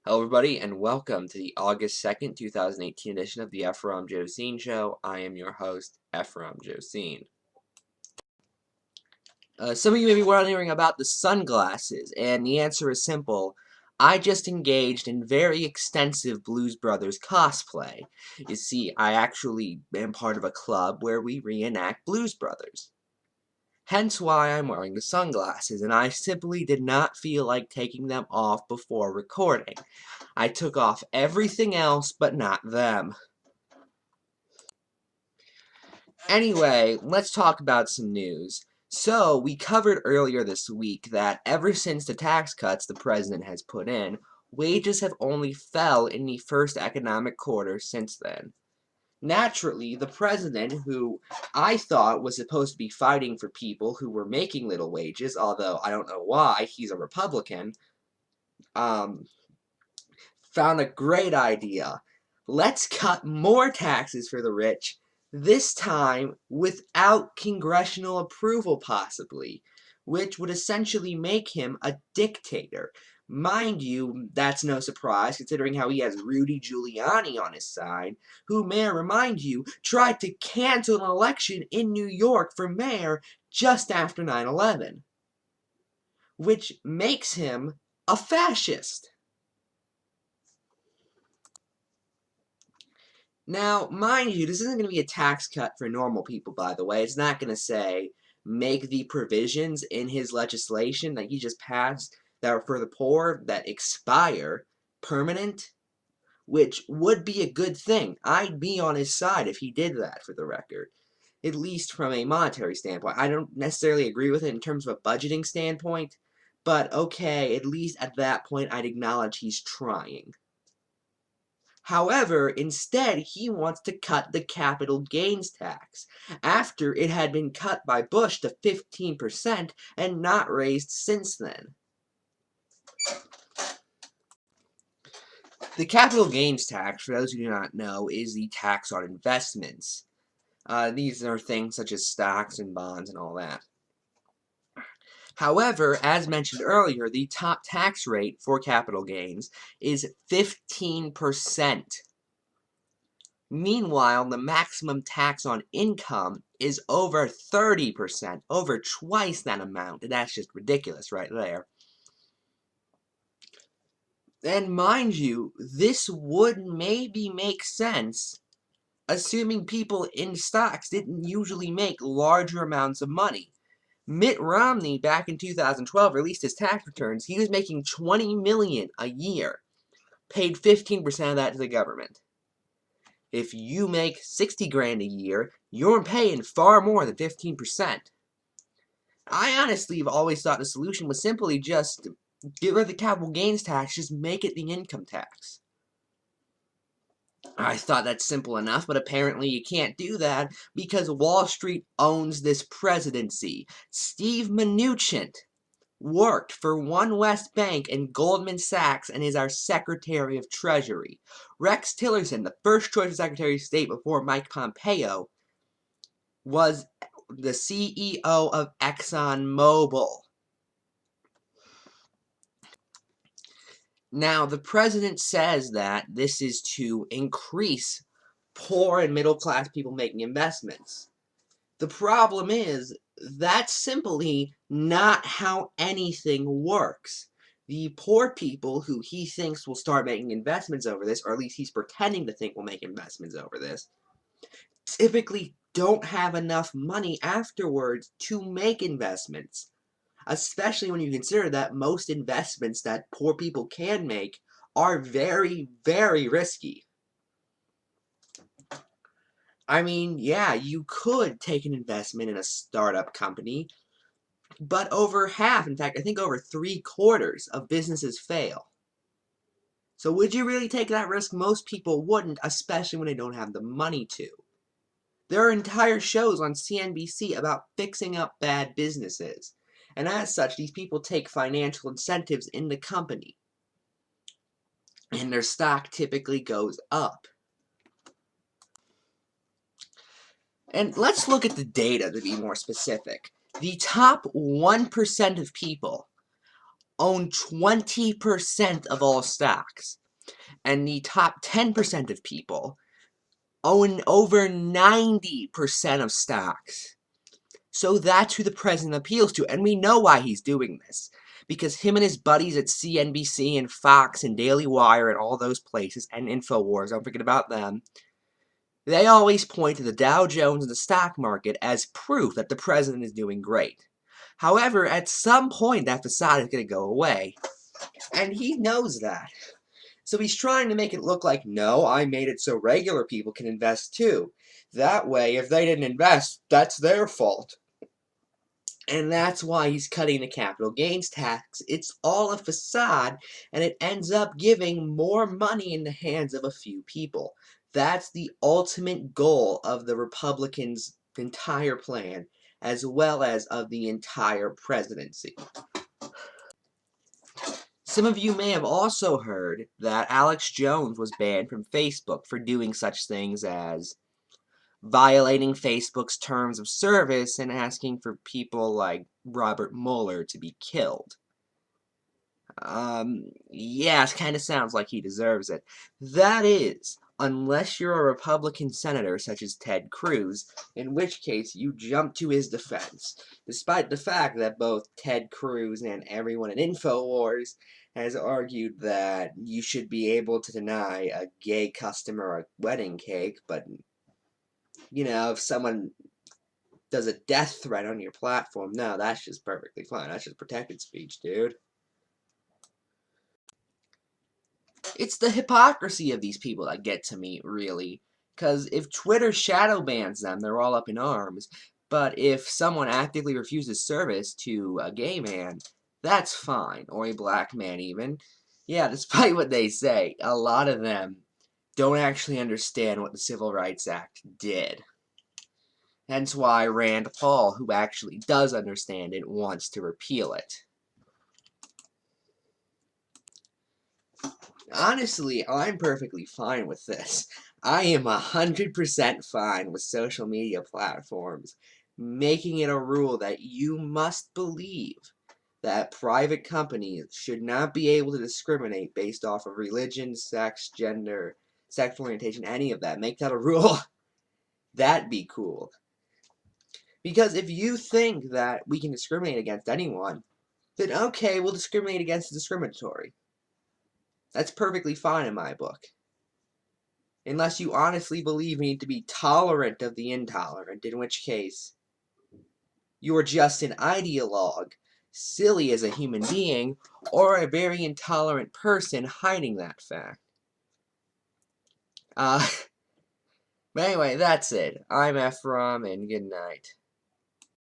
Hello everybody and welcome to the August 2nd, 2018 edition of the Ephrom Josine Show. I am your host, Ephrom Josine. Some of you may be wondering about the sunglasses, and the answer is simple. I just engaged in very extensive Blues Brothers cosplay. You see, I actually am part of a club where we reenact Blues Brothers. Hence why I'm wearing the sunglasses, and I simply did not feel like taking them off before recording. I took off everything else, but not them. Anyway, let's talk about some news. So, we covered earlier this week that ever since the tax cuts the president has put in, wages have only fell in the first economic quarter since then. Naturally, the president, who I thought was supposed to be fighting for people who were making little wages, although I don't know why, he's a Republican, found a great idea. Let's cut more taxes for the rich, this time without congressional approval possibly, which would essentially make him a dictator. Mind you, that's no surprise considering how he has Rudy Giuliani on his side, who, may I remind you, tried to cancel an election in New York for mayor just after 9/11, which makes him a fascist. Now, mind you, this isn't going to be a tax cut for normal people, by the way. It's not going to say make the provisions in his legislation that he just passed that are for the poor that expire permanent, which would be a good thing. I'd be on his side if he did that, for the record. At least from a monetary standpoint. I don't necessarily agree with it in terms of a budgeting standpoint, but okay, at least at that point I'd acknowledge he's trying. However, instead, he wants to cut the capital gains tax, after it had been cut by Bush to 15% and not raised since then. The capital gains tax, for those who do not know, is the tax on investments. These are things such as stocks and bonds and all that. However, as mentioned earlier, the top tax rate for capital gains is 15%. Meanwhile, the maximum tax on income is over 30%, over twice that amount, and that's just ridiculous right there. And mind you, this would maybe make sense, assuming people in stocks didn't usually make larger amounts of money. Mitt Romney, back in 2012, released his tax returns. He was making $20 million a year, paid 15% of that to the government. If you make 60 grand a year, you're paying far more than 15%. I honestly have always thought the solution was simply just get rid of the capital gains tax, just make it the income tax. I thought that's simple enough, but apparently you can't do that because Wall Street owns this presidency. Steve Mnuchin worked for One West Bank and Goldman Sachs and is our Secretary of Treasury. Rex Tillerson, the first choice Secretary of State before Mike Pompeo, was the CEO of ExxonMobil. Now, the president says that this is to increase poor and middle class people making investments. The problem is, that's simply not how anything works. The poor people who he thinks will start making investments over this, or at least he's pretending to think will make investments over this, typically don't have enough money afterwards to make investments. Especially when you consider that most investments that poor people can make are very, very risky. I mean, yeah, you could take an investment in a startup company, but over half, in fact, I think over 3/4 of businesses fail. So would you really take that risk? Most people wouldn't, especially when they don't have the money to. There are entire shows on CNBC about fixing up bad businesses. And as such, these people take financial incentives in the company. And their stock typically goes up. And let's look at the data to be more specific. The top 1% of people own 20% of all stocks, and the top 10% of people own over 90% of stocks. So that's who the president appeals to, and we know why he's doing this. Because him and his buddies at CNBC and Fox and Daily Wire and all those places, and InfoWars, don't forget about them, they always point to the Dow Jones and the stock market as proof that the president is doing great. However, at some point that facade is going to go away, and he knows that. So he's trying to make it look like, no, I made it so regular people can invest too. That way, if they didn't invest, that's their fault. And that's why he's cutting the capital gains tax. It's all a facade, and it ends up giving more money in the hands of a few people. That's the ultimate goal of the Republicans' entire plan, as well as of the entire presidency. Some of you may have also heard that Alex Jones was banned from Facebook for doing such things as violating Facebook's terms of service and asking for people like Robert Mueller to be killed. Yeah, it kind of sounds like he deserves it. That is, unless you're a Republican senator such as Ted Cruz, in which case you jump to his defense, despite the fact that both Ted Cruz and everyone in InfoWars has argued that you should be able to deny a gay customer a wedding cake, but you know, if someone does a death threat on your platform, no, that's just perfectly fine. That's just protected speech, dude. It's the hypocrisy of these people that get to me, really. Because if Twitter shadow bans them, they're all up in arms. But if someone actively refuses service to a gay man, that's fine. Or a black man, even. Yeah, despite what they say, a lot of them don't actually understand what the Civil Rights Act did. Hence why Rand Paul, who actually does understand it, wants to repeal it. Honestly, I'm perfectly fine with this. I am 100% fine with social media platforms making it a rule that you must believe that private companies should not be able to discriminate based off of religion, sex, gender, sexual orientation, any of that. Make that a rule. That'd be cool. Because if you think that we can discriminate against anyone, then okay, we'll discriminate against the discriminatory. That's perfectly fine in my book. Unless you honestly believe we need to be tolerant of the intolerant, in which case you are just an ideologue, silly as a human being, or a very intolerant person hiding that fact. But anyway, that's it. I'm Ephrom, and good night.